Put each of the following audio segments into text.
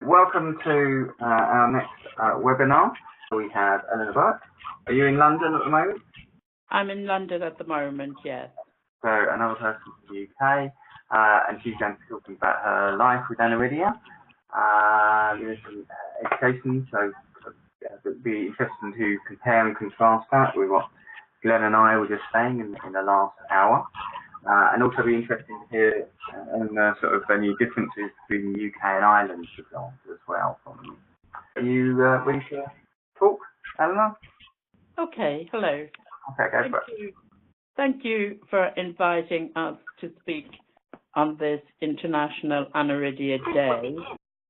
Welcome to our next webinar. We have Eleanor Burke. Are you in London at the moment? I'm in London at the moment, yes. So another person from the UK, and she's going to be talking about her life with Aniridia. There's some education, so it'd be interesting to compare and contrast that with what Glenn and I were just saying in the last hour. And also be interesting to hear sort of any differences between the UK and Ireland as well from you. Are you ready to talk, Eleanor? Okay, hello. Okay, go for it. Thank you for inviting us to speak on this International Aniridia Day.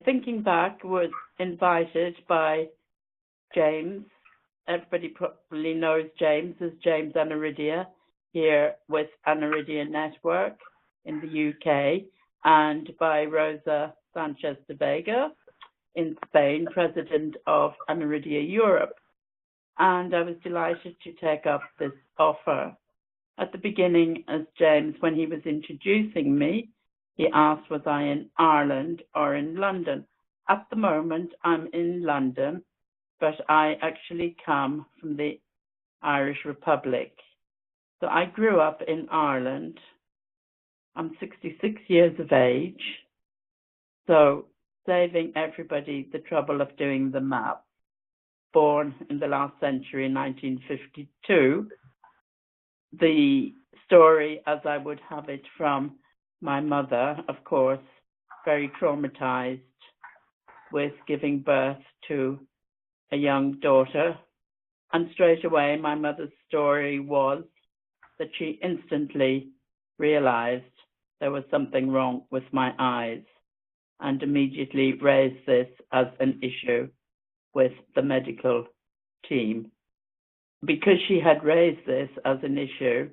Thinking back, was invited by James. Everybody probably knows James as James Aniridia, here with Aniridia Network in the UK, and by Rosa Sanchez de Vega in Spain, president of Aniridia Europe. And I was delighted to take up this offer. At the beginning, as James, when he was introducing me, he asked, was I in Ireland or in London? At the moment, I'm in London, but I actually come from the Irish Republic. So I grew up in Ireland. I'm 66 years of age. So saving everybody the trouble of doing the math, born in the last century in 1952, the story as I would have it from my mother, of course, very traumatized with giving birth to a young daughter. And straight away, my mother's story was that she instantly realized there was something wrong with my eyes and immediately raised this as an issue with the medical team. Because she had raised this as an issue,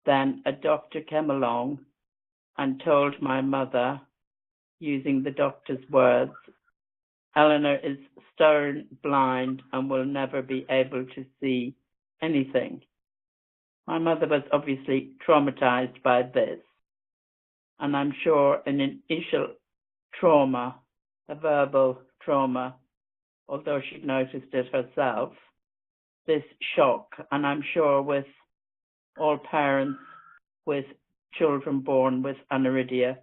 then a doctor came along and told my mother, using the doctor's words, Eleanor is stone blind and will never be able to see anything. My mother was obviously traumatized by this, and I'm sure an initial trauma, a verbal trauma, although she'd noticed it herself, this shock, and I'm sure with all parents with children born with aniridia,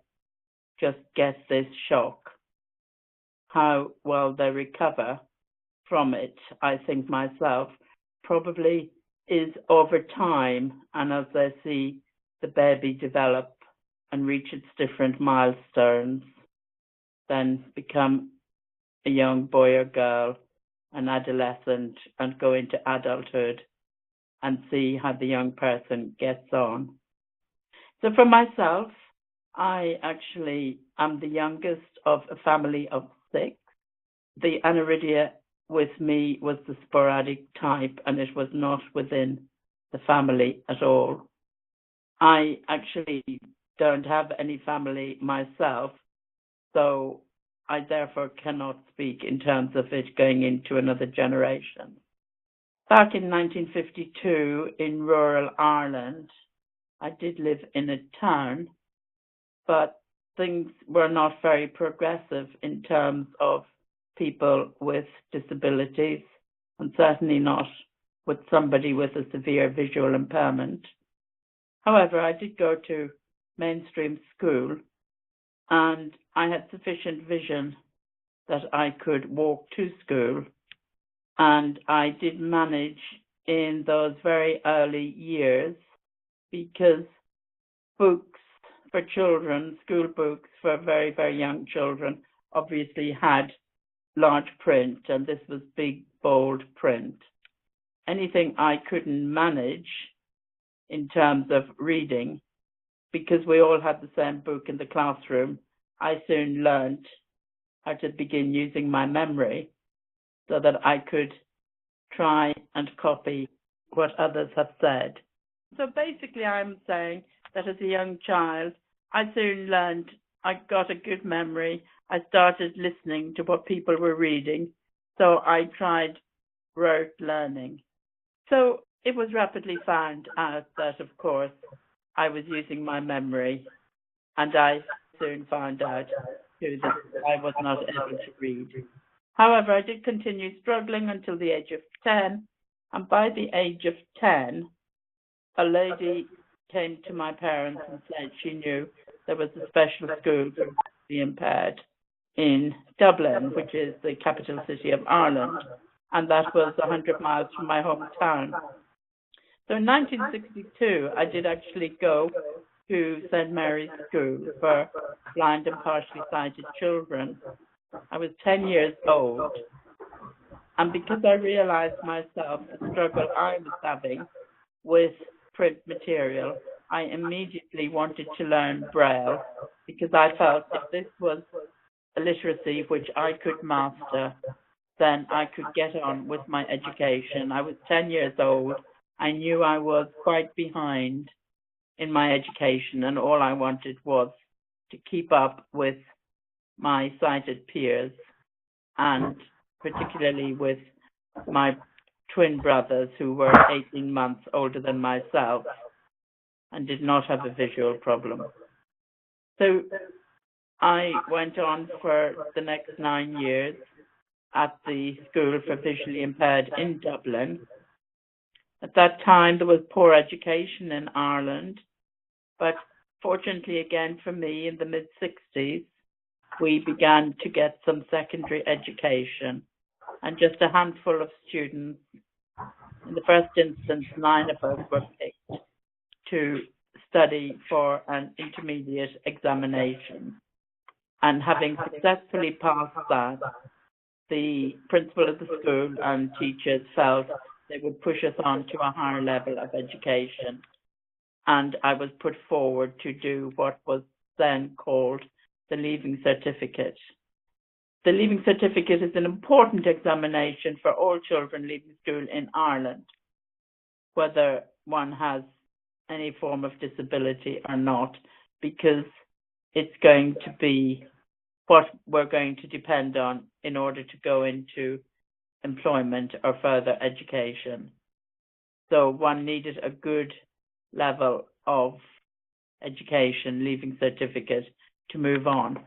just get this shock. How well they recover from it, I think myself, probably is over time, and as they see the baby develop and reach its different milestones, then become a young boy or girl, an adolescent, and go into adulthood and see how the young person gets on. So for myself, I actually am the youngest of a family of 6. The aniridia with me was the sporadic type, and it was not within the family at all. I actually don't have any family myself, so I therefore cannot speak in terms of it going into another generation. Back in 1952 in rural Ireland, I did live in a town, but things were not very progressive in terms of people with disabilities, and certainly not with somebody with a severe visual impairment. However, I did go to mainstream school, and I had sufficient vision that I could walk to school, and I did manage in those very early years, because books for children, school books for very, very young children, obviously had large print, and this was big, bold print. Anything I couldn't manage in terms of reading, because we all had the same book in the classroom, I soon learned how to begin using my memory so that I could try and copy what others have said. So basically I'm saying that as a young child, I soon learned, I got a good memory. I started listening to what people were reading, so I tried rote learning. So it was rapidly found out that, of course, I was using my memory, and I soon found out to that I was not able to read. However, I did continue struggling until the age of 10, and by the age of 10, a lady came to my parents and said she knew there was a special school for the impaired in Dublin, which is the capital city of Ireland, and that was 100 miles from my hometown. So in 1962, I did actually go to St. Mary's School for blind and partially sighted children. I was 10 years old, and because I realized myself the struggle I was having with print material, I immediately wanted to learn Braille, because I felt if this was a literacy which I could master, then I could get on with my education. I was 10 years old. I knew I was quite behind in my education, and all I wanted was to keep up with my sighted peers, and particularly with my twin brothers who were 18 months older than myself and did not have a visual problem. So I went on for the next 9 years at the School for Visually Impaired in Dublin. At that time, there was poor education in Ireland, but fortunately again for me, in the mid-60s, we began to get some secondary education, and just a handful of students, in the first instance 9 of us, were picked to study for an intermediate examination. And having successfully passed that, the principal of the school and teachers felt they would push us on to a higher level of education. And I was put forward to do what was then called the Leaving Certificate. The Leaving Certificate is an important examination for all children leaving school in Ireland, whether one has any form of disability or not, because it's going to be what we're going to depend on in order to go into employment or further education. So one needed a good level of education, Leaving Certificate, to move on.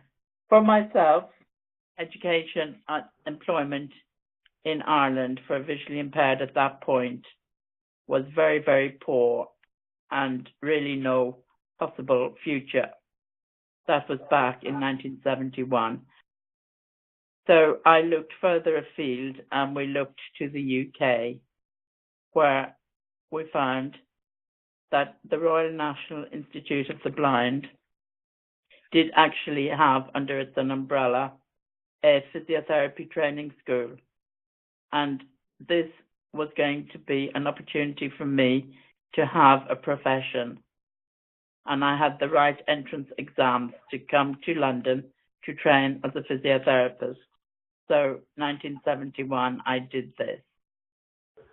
For myself, education and employment in Ireland for visually impaired at that point was very, very poor, and really no possible future. That was back in 1971. So I looked further afield, and we looked to the UK, where we found that the Royal National Institute of the Blind did actually have under its own umbrella a physiotherapy training school. And this was going to be an opportunity for me to have a profession. And I had the right entrance exams to come to London to train as a physiotherapist. So 1971, I did this.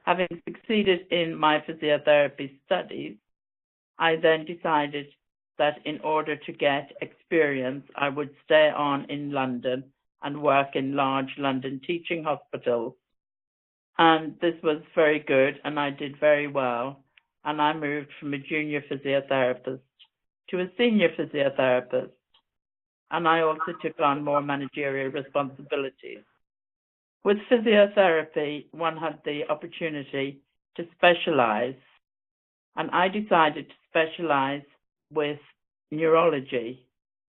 Having succeeded in my physiotherapy studies, I then decided that in order to get experience, I would stay on in London and work in large London teaching hospitals. And this was very good, and I did very well. And I moved from a junior physiotherapist to a senior physiotherapist. And I also took on more managerial responsibilities. With physiotherapy, one had the opportunity to specialize, and I decided to specialize with neurology,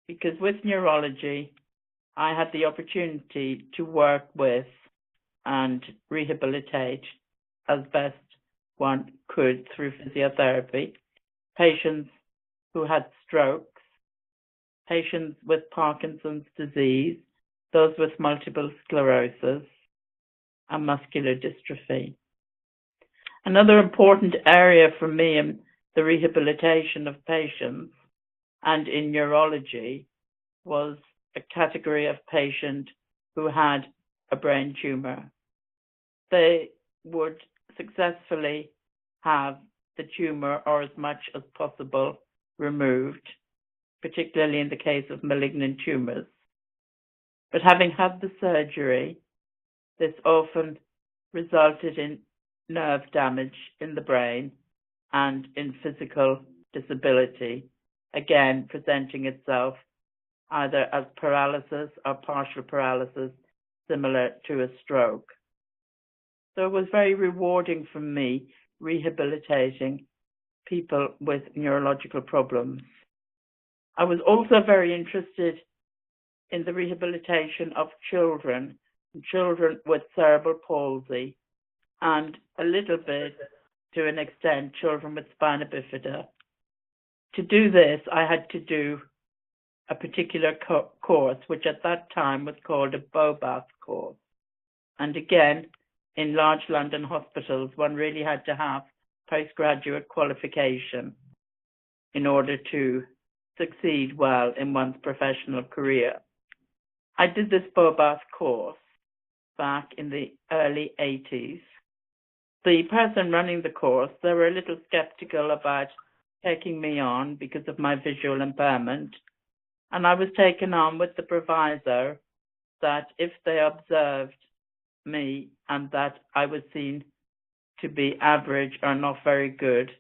because with neurology, I had the opportunity to work with and rehabilitate as best one could through physiotherapy patients who had strokes, patients with Parkinson's disease, those with multiple sclerosis, and muscular dystrophy. Another important area for me in the rehabilitation of patients and in neurology was a category of patient who had a brain tumor. They would successfully have the tumor, or as much as possible, removed, particularly in the case of malignant tumors. But having had the surgery, this often resulted in nerve damage in the brain and in physical disability, again presenting itself either as paralysis or partial paralysis, similar to a stroke. So it was very rewarding for me rehabilitating people with neurological problems. I was also very interested in the rehabilitation of children with cerebral palsy, and a little bit, to an extent, children with spina bifida. To do this, I had to do a particular course, which at that time was called a BOBAS course. And again, in large London hospitals, one really had to have postgraduate qualification in order to succeed well in one's professional career. I did this BOBAS course back in the early 80s. The person running the course, they were a little skeptical about taking me on because of my visual impairment, and I was taken on with the proviso that if they observed me and that I was seen to be average or not very good,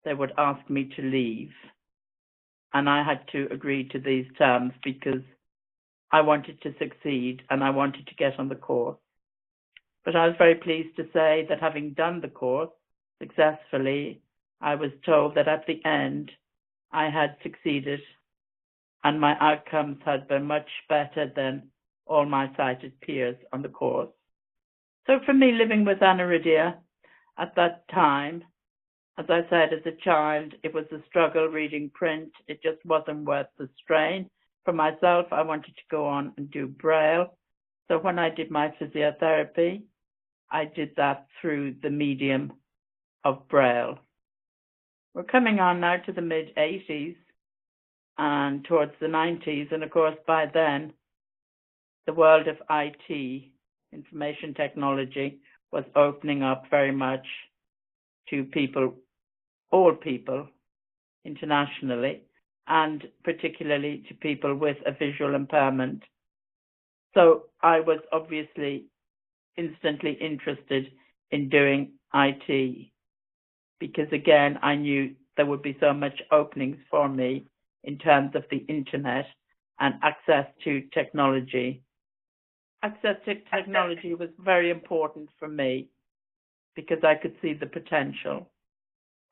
they would ask me to leave. And I had to agree to these terms because I wanted to succeed and I wanted to get on the course. But I was very pleased to say that having done the course successfully, I was told that at the end I had succeeded and my outcomes had been much better than all my sighted peers on the course. So for me, living with aniridia at that time, as I said, as a child, it was a struggle reading print. It just wasn't worth the strain. For myself, I wanted to go on and do Braille. So when I did my physiotherapy, I did that through the medium of Braille. We're coming on now to the mid-80s and towards the 90s. And of course, by then, the world of IT, information technology, was opening up very much to people, all people, internationally, and particularly to people with a visual impairment. So I was obviously instantly interested in doing IT because, again, I knew there would be so much openings for me in terms of the internet and access to technology. Access to technology was very important for me because I could see the potential.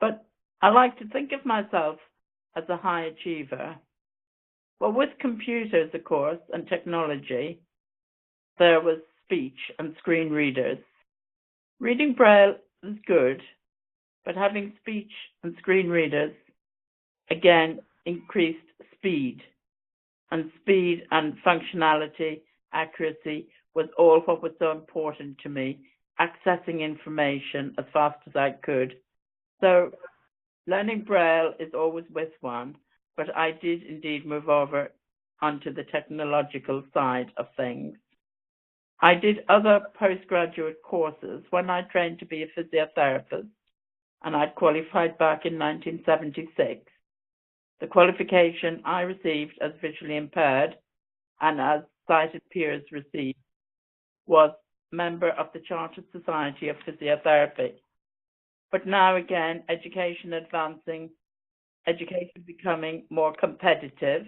But I like to think of myself as a high achiever. Well, with computers, of course, and technology, there was speech and screen readers. Reading Braille is good, but having speech and screen readers, again, increased speed. And speed and functionality, accuracy, was all what was so important to me, accessing information as fast as I could. So learning Braille is always with one, but I did indeed move over onto the technological side of things. I did other postgraduate courses when I trained to be a physiotherapist, and I'd qualified back in 1976. The qualification I received as visually impaired and as sighted peers received was member of the Chartered Society of Physiotherapy. But now again, education advancing, education becoming more competitive,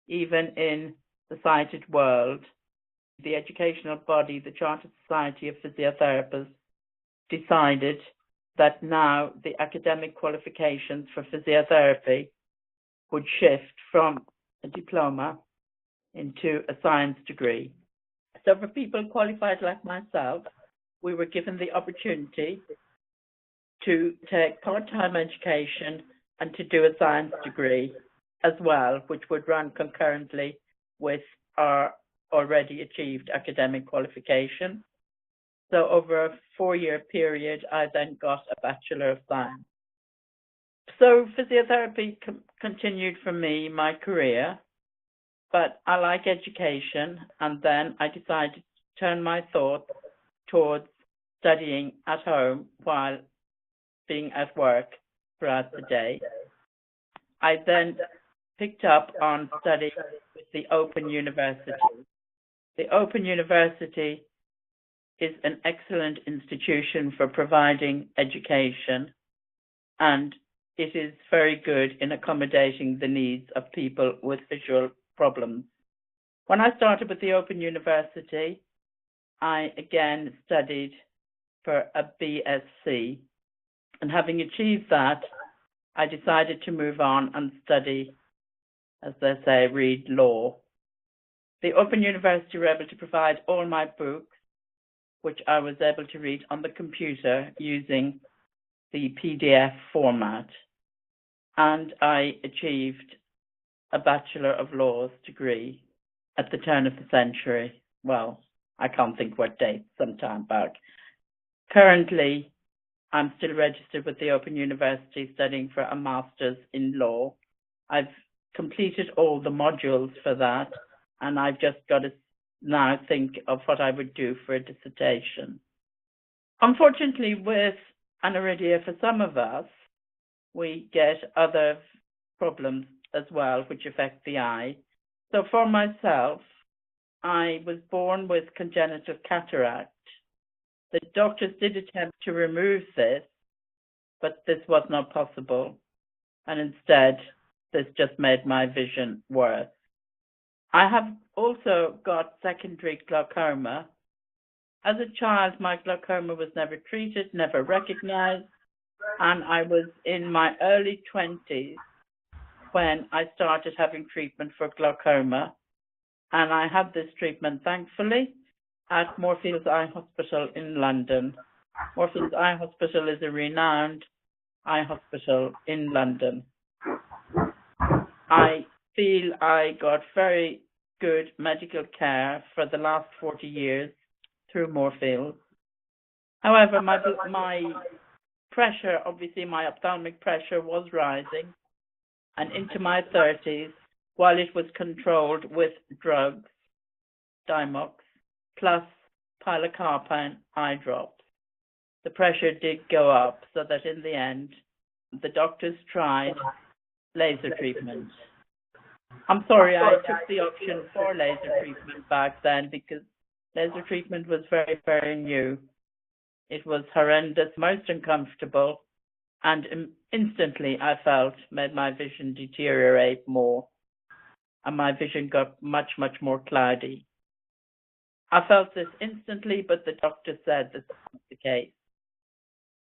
even in the sighted world. The educational body, the Chartered Society of Physiotherapists, decided that now the academic qualifications for physiotherapy would shift from a diploma into a science degree. So for people qualified like myself, we were given the opportunity to take part-time education and to do a science degree as well, which would run concurrently with our already achieved academic qualification. So over a 4-year period, I then got a Bachelor of Science. So physiotherapy continued for me, my career, but I like education, and then I decided to turn my thoughts towards studying at home while being at work throughout the day. I then picked up on studying with the Open University. The Open University is an excellent institution for providing education, and it is very good in accommodating the needs of people with visual problems. When I started with the Open University, I again studied for a BSc, and having achieved that, I decided to move on and study, as they say, read law. The Open University were able to provide all my books, which I was able to read on the computer using the PDF format, and I achieved a Bachelor of Laws degree at the turn of the century. Well, I can't think what date, some time back. Currently, I'm still registered with the Open University studying for a Master's in Law. I've completed all the modules for that, and I've just got to now think of what I would do for a dissertation. Unfortunately, with aniridia, for some of us, we get other problems as well, which affect the eye. So for myself, I was born with congenital cataract. The doctors did attempt to remove this, but this was not possible. And instead, this just made my vision worse. I have also got secondary glaucoma. As a child, my glaucoma was never treated, never recognized, and I was in my early 20s when I started having treatment for glaucoma. And I had this treatment, thankfully, at Moorfields Eye Hospital in London. Moorfields Eye Hospital is a renowned eye hospital in London. I feel I got very good medical care for the last 40 years through Moorfields. However, my pressure, obviously my ophthalmic pressure was rising, and into my 30s, while it was controlled with drugs, Dimox, plus pilocarpine eye drops, the pressure did go up, so that in the end, the doctors tried laser treatment. I'm sorry, I took the option for laser treatment back then because laser treatment was very, very new. It was horrendous, most uncomfortable, and instantly I felt made my vision deteriorate more, and my vision got much, much more cloudy. I felt this instantly, but the doctor said this is not the case,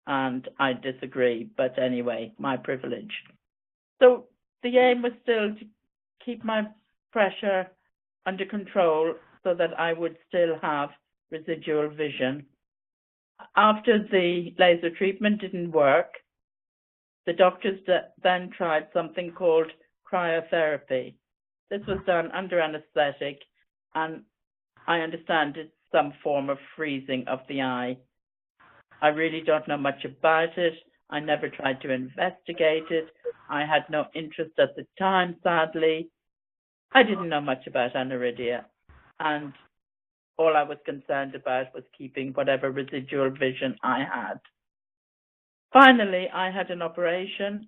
and I disagree, but anyway, my privilege. So the aim was still to keep my pressure under control so that I would still have residual vision. After the laser treatment didn't work, the doctors then tried something called cryotherapy. This was done under anesthetic, and I understand it's some form of freezing of the eye. I really don't know much about it. I never tried to investigate it. I had no interest at the time, sadly. I didn't know much about aniridia, and all I was concerned about was keeping whatever residual vision I had. Finally, I had an operation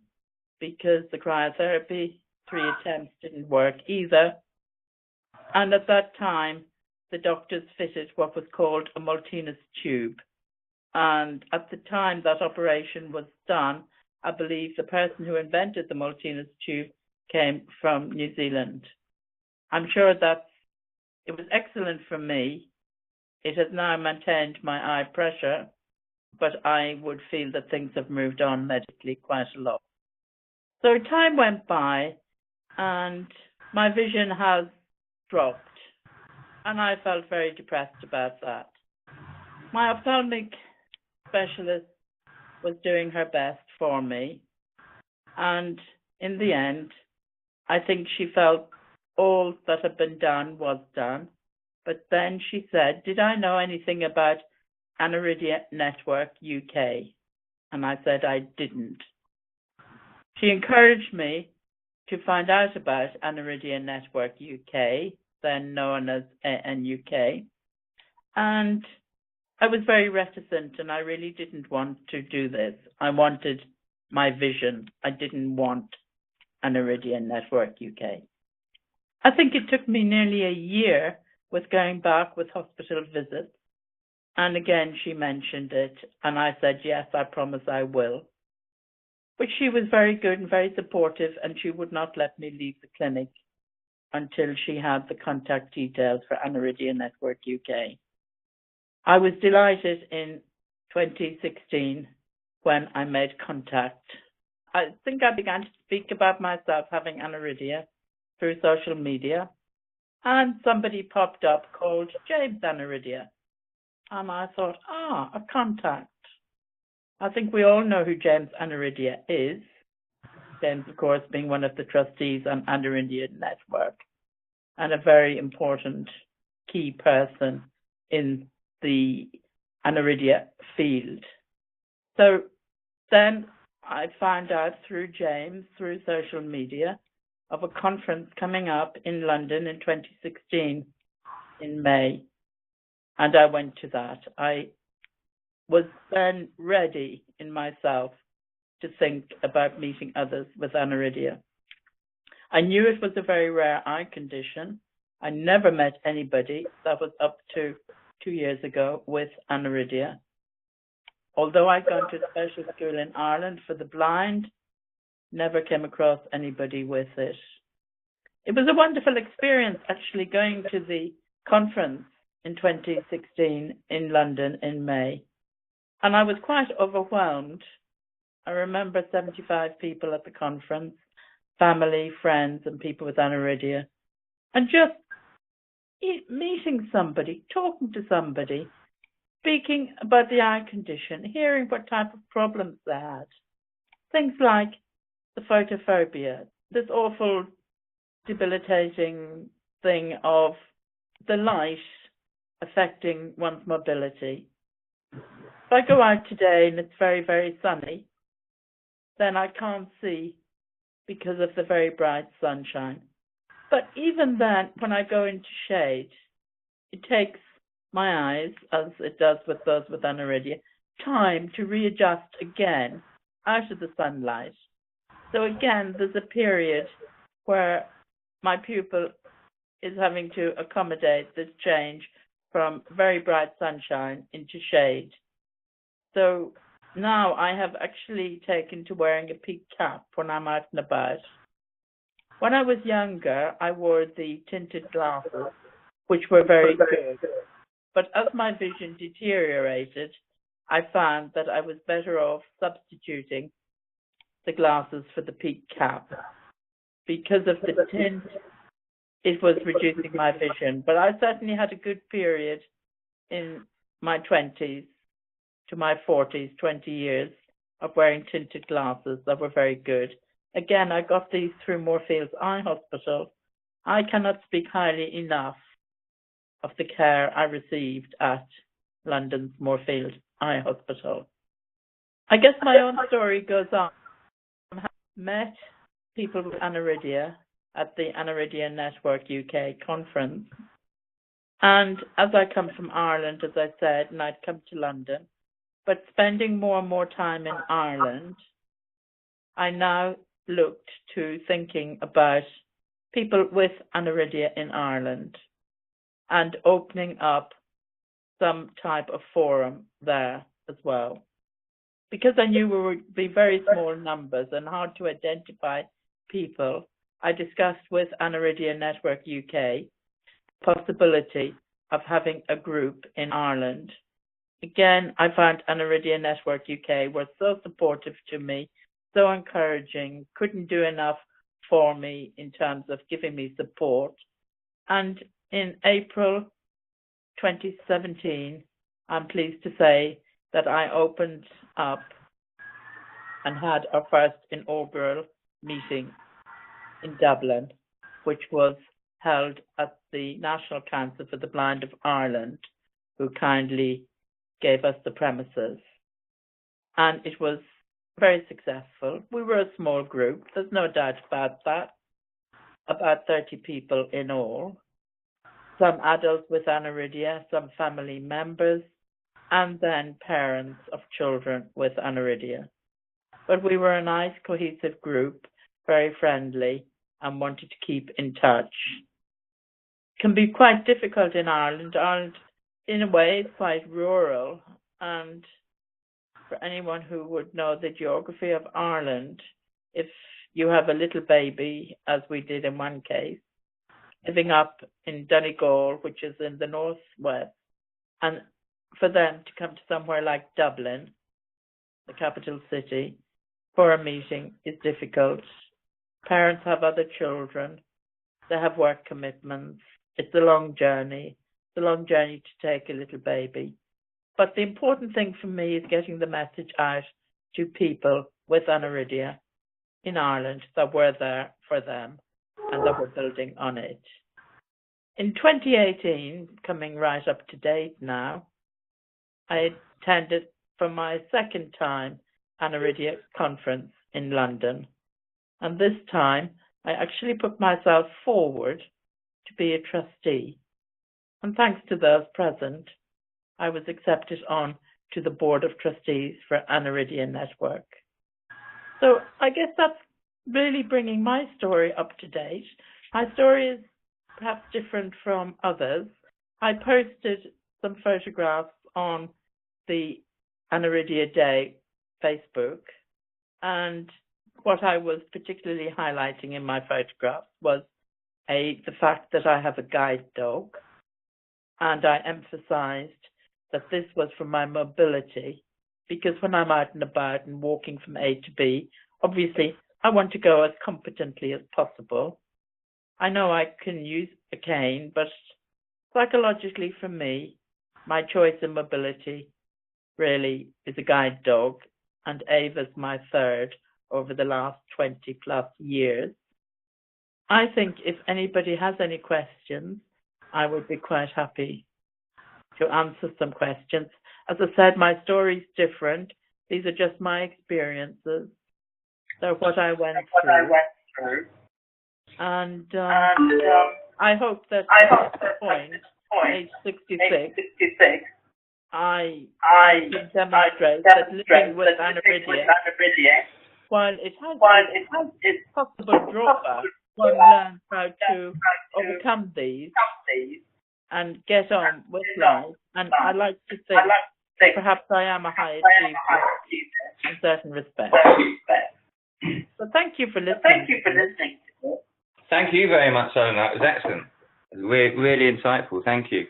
because the cryotherapy, 3 attempts didn't work either. And at that time, the doctors fitted what was called a Maltese tube. And at the time that operation was done, I believe the person who invented the Maltese tube came from New Zealand. I'm sure that it was excellent for me. It has now maintained my eye pressure, but I would feel that things have moved on medically quite a lot. So time went by and my vision has dropped, and I felt very depressed about that. My ophthalmic specialist was doing her best for me, and in the end, I think she felt all that had been done was done. But then she said, did I know anything about Aniridia Network UK? And I said I didn't. She encouraged me to find out about Aniridia Network UK, then known as ANUK, and I was very reticent, and I really didn't want to do this. I wanted my vision. I didn't want Aniridia Network UK. I think it took me nearly a year with going back with hospital visits. And again, she mentioned it, and I said, yes, I promise I will. But she was very good and very supportive, and she would not let me leave the clinic. until she had the contact details for Aniridia Network UK. I was delighted in 2016 when I made contact. I think I began to speak about myself having aniridia through social media, and somebody popped up called James Aniridia. And I thought, a contact. I think we all know who James Aniridia is. James, of course, being one of the trustees on Aniridia Network and a very important key person in the Aniridia field. So then I found out through James, through social media, of a conference coming up in London in 2016 in May, and I went to that. I was then ready in myself to think about meeting others with aniridia. I knew it was a very rare eye condition. I never met anybody that was up to 2 years ago with aniridia. Although I'd gone to a special school in Ireland for the blind, never came across anybody with it. It was a wonderful experience actually going to the conference in 2016 in London in May. And I was quite overwhelmed. I remember 75 people at the conference, family, friends, and people with aniridia. And just meeting somebody, talking to somebody, speaking about the eye condition, hearing what type of problems they had. Things like the photophobia, this awful debilitating thing of the light affecting one's mobility. If I go out today and it's very, very sunny, then I can't see because of the very bright sunshine. But even then, when I go into shade, it takes my eyes, as it does with those with aniridia, time to readjust again out of the sunlight. So again, there's a period where my pupil is having to accommodate this change from very bright sunshine into shade. So now I have actually taken to wearing a peak cap when I'm out and about. When I was younger, I wore the tinted glasses, which were very good. But as my vision deteriorated, I found that I was better off substituting the glasses for the peak cap. Because of the tint, it was reducing my vision. But I certainly had a good period in my 20s to my 40s, 20 years of wearing tinted glasses that were very good. Again, I got these through Moorfields Eye Hospital. I cannot speak highly enough of the care I received at London's Moorfields Eye Hospital. I guess my own story goes on. I met people with aniridia at the Aniridia Network UK conference. And as I come from Ireland, as I said, and I'd come to London, but spending more and more time in Ireland, I now looked to thinking about people with aniridia in Ireland and opening up some type of forum there as well. Because I knew we would be very small numbers and hard to identify people, I discussed with Aniridia Network UK the possibility of having a group in Ireland. Again, I found Aniridia Network UK was so supportive to me, so encouraging, couldn't do enough for me in terms of giving me support. And in April 2017, I'm pleased to say that I opened up and had our first inaugural meeting in Dublin, which was held at the National Council for the Blind of Ireland, who kindly gave us the premises. And it was very successful. We were a small group, there's no doubt about that, about 30 people in all. Some adults with aniridia, some family members, and then parents of children with aniridia. But we were a nice, cohesive group, very friendly, and wanted to keep in touch. It can be quite difficult in Ireland. Ireland, in a way, is quite rural, and for anyone who would know the geography of Ireland, if you have a little baby, as we did in one case, living up in Donegal, which is in the northwest, and for them to come to somewhere like Dublin, the capital city, for a meeting is difficult. Parents have other children. They have work commitments. It's a long journey. It's a long journey to take a little baby. But the important thing for me is getting the message out to people with aniridia in Ireland that we're there for them and that we're building on it. In 2018, coming right up to date now, I attended for my second time Aniridia conference in London. And this time, I actually put myself forward to be a trustee. And thanks to those present, I was accepted on to the board of trustees for Aniridia Network. So I guess that's really bringing my story up to date. My story is perhaps different from others. I posted some photographs on the Aniridia Day Facebook, and what I was particularly highlighting in my photographs was the fact that I have a guide dog, and I emphasized that this was for my mobility, because when I'm out and about and walking from A to B, obviously I want to go as competently as possible. I know I can use a cane, but psychologically for me, my choice in mobility really is a guide dog, and Ava's my third over the last 20 plus years. I think if anybody has any questions, I would be quite happy to answer some questions. As I said, my story is different. These are just my experiences. They're what I went through. And I hope that at this point, age 66, I can demonstrate that living with aniridia, while it has its possible drawbacks, one learns how to overcome these and get on with life. And I like to think perhaps I am a high achiever in certain respects. So thank you for listening. Thank you very much, Eleanor. It was excellent. It was really insightful. Thank you.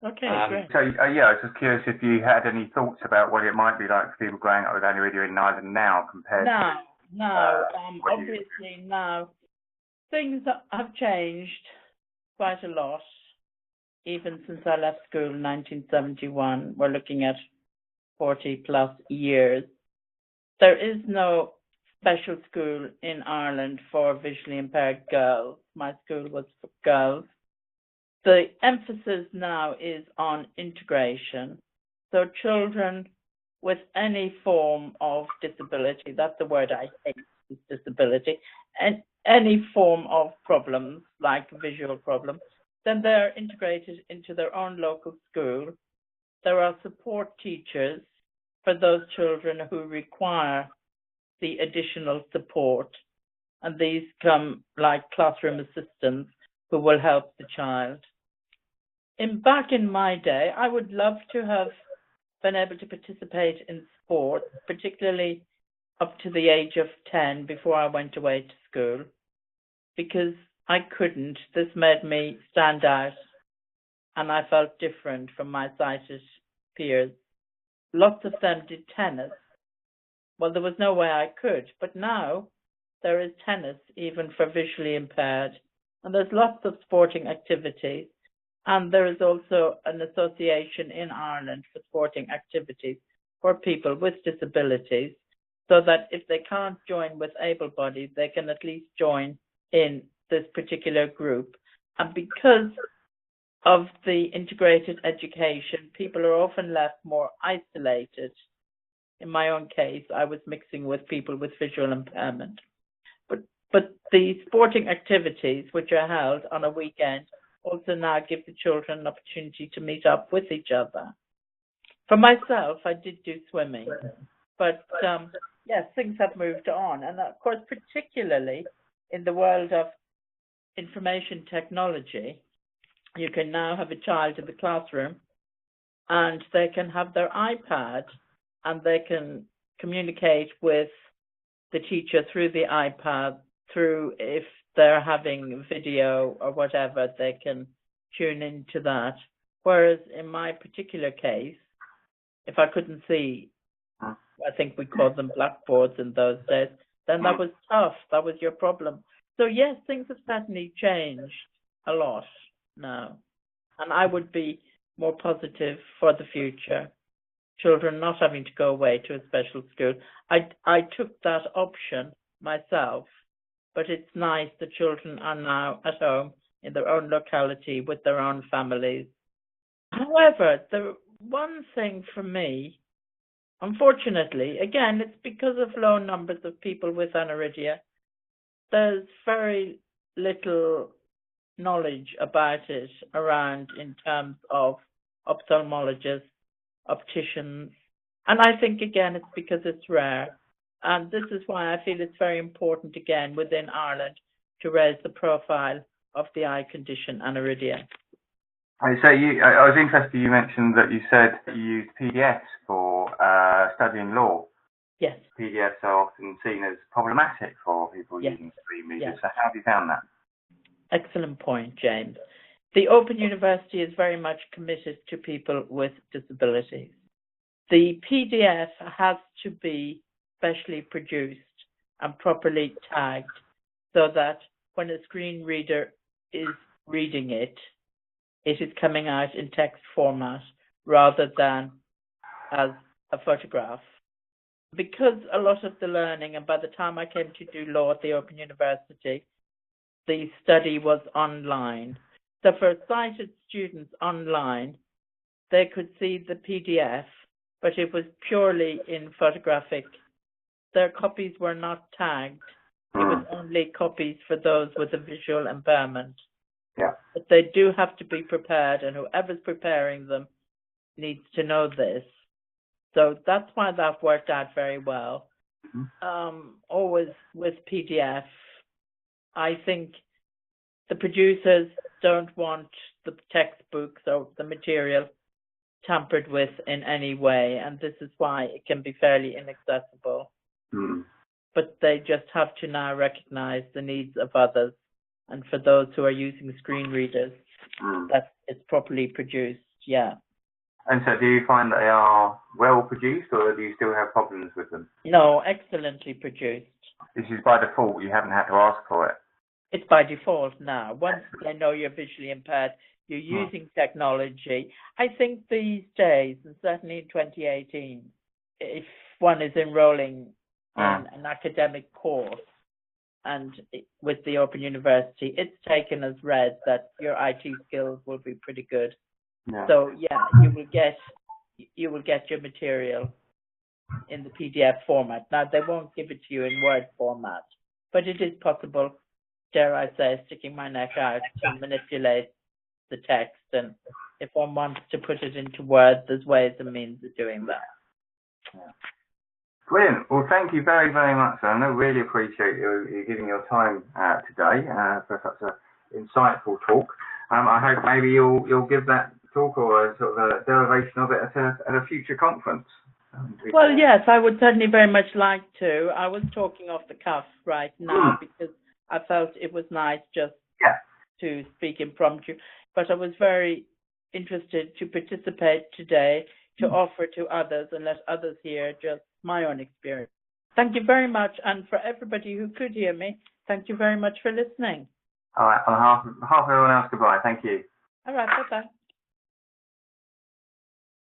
Okay, great. So, I was just curious if you had any thoughts about what it might be like for people growing up with aniridia in Ireland now compared to... Obviously now things have changed quite a lot, even since I left school in 1971. We're looking at 40 plus years. There is no special school in Ireland for visually impaired girls. My school was for girls. The emphasis now is on integration. So children with any form of disability, that's the word I hate, is disability, and any form of problems, like visual problems, then they're integrated into their own local school. There are support teachers for those children who require the additional support, and these come like classroom assistants who will help the child. Back in my day, I would love to have been able to participate in sport, particularly up to the age of 10 before I went away to school, because I couldn't. This made me stand out, and I felt different from my sighted peers. Lots of them did tennis. Well, there was no way I could, but now there is tennis even for visually impaired, and there's lots of sporting activities, and there is also an association in Ireland for sporting activities for people with disabilities, so that if they can't join with able-bodied, they can at least join in this particular group. And because of the integrated education, people are often left more isolated. In my own case, I was mixing with people with visual impairment. But the sporting activities which are held on a weekend also now give the children an opportunity to meet up with each other. For myself, I did do swimming, but yes, things have moved on. And of course, particularly in the world of information technology, you can now have a child in the classroom and they can have their iPad and they can communicate with the teacher through the iPad, through if they're having video or whatever, they can tune into that. Whereas in my particular case, if I couldn't see, I think we called them blackboards in those days, then that was tough. That was your problem. So yes, things have certainly changed a lot now. And I would be more positive for the future. Children not having to go away to a special school. I took that option myself, but it's nice the children are now at home in their own locality with their own families. However, the one thing for me, unfortunately, again, it's because of low numbers of people with aniridia, there's very little knowledge about it around in terms of ophthalmologists, opticians, and I think, again, it's because it's rare. And this is why I feel it's very important, again, within Ireland to raise the profile of the eye condition aniridia. So I was interested, you mentioned that you said you used PDFs for studying law. Yes. PDFs are often seen as problematic for people using screen readers. Yes. So how have you found that? Excellent point, James. The Open University is very much committed to people with disabilities. The PDF has to be specially produced and properly tagged so that when a screen reader is reading it, it is coming out in text format rather than as a photograph. Because a lot of the learning, and by the time I came to do law at the Open University, the study was online. So for sighted students online, they could see the PDF, but it was purely in photographic. Their copies were not tagged. It was only copies for those with a visual impairment. Yeah. But they do have to be prepared, and whoever's preparing them needs to know this. So that's why that worked out very well. Always with PDF, I think the producers don't want the textbooks or the material tampered with in any way, and this is why it can be fairly inaccessible. But they just have to now recognize the needs of others, and for those who are using screen readers, that it's properly produced. Yeah. And so do you find that they are well produced, or do you still have problems with them? No, excellently produced. This is by default, you haven't had to ask for it. It's by default now. Once they know you're visually impaired, you're using technology. I think these days, and certainly in 2018, if one is enrolling in an academic course and with the Open University, it's taken as read that your IT skills will be pretty good. Yeah. So yeah, you will get your material in the PDF format. Now they won't give it to you in Word format, but it is possible, dare I say, sticking my neck out to manipulate the text, and if one wants to put it into Word, there's ways and means of doing that. Yeah. Brilliant. Well, thank you very, very much, Eleanor. I really appreciate you giving your time today for such an insightful talk. I hope maybe you'll give that talk or a sort of a derivation of it at a future conference. Well, yes, I would certainly very much like to. I was talking off the cuff right now because I felt it was nice just to speak impromptu, but I was very interested to participate today, to offer to others and let others hear just my own experience. Thank you very much, and for everybody who could hear me, thank you very much for listening. All right, on behalf of everyone else, goodbye. Thank you. All right, bye-bye.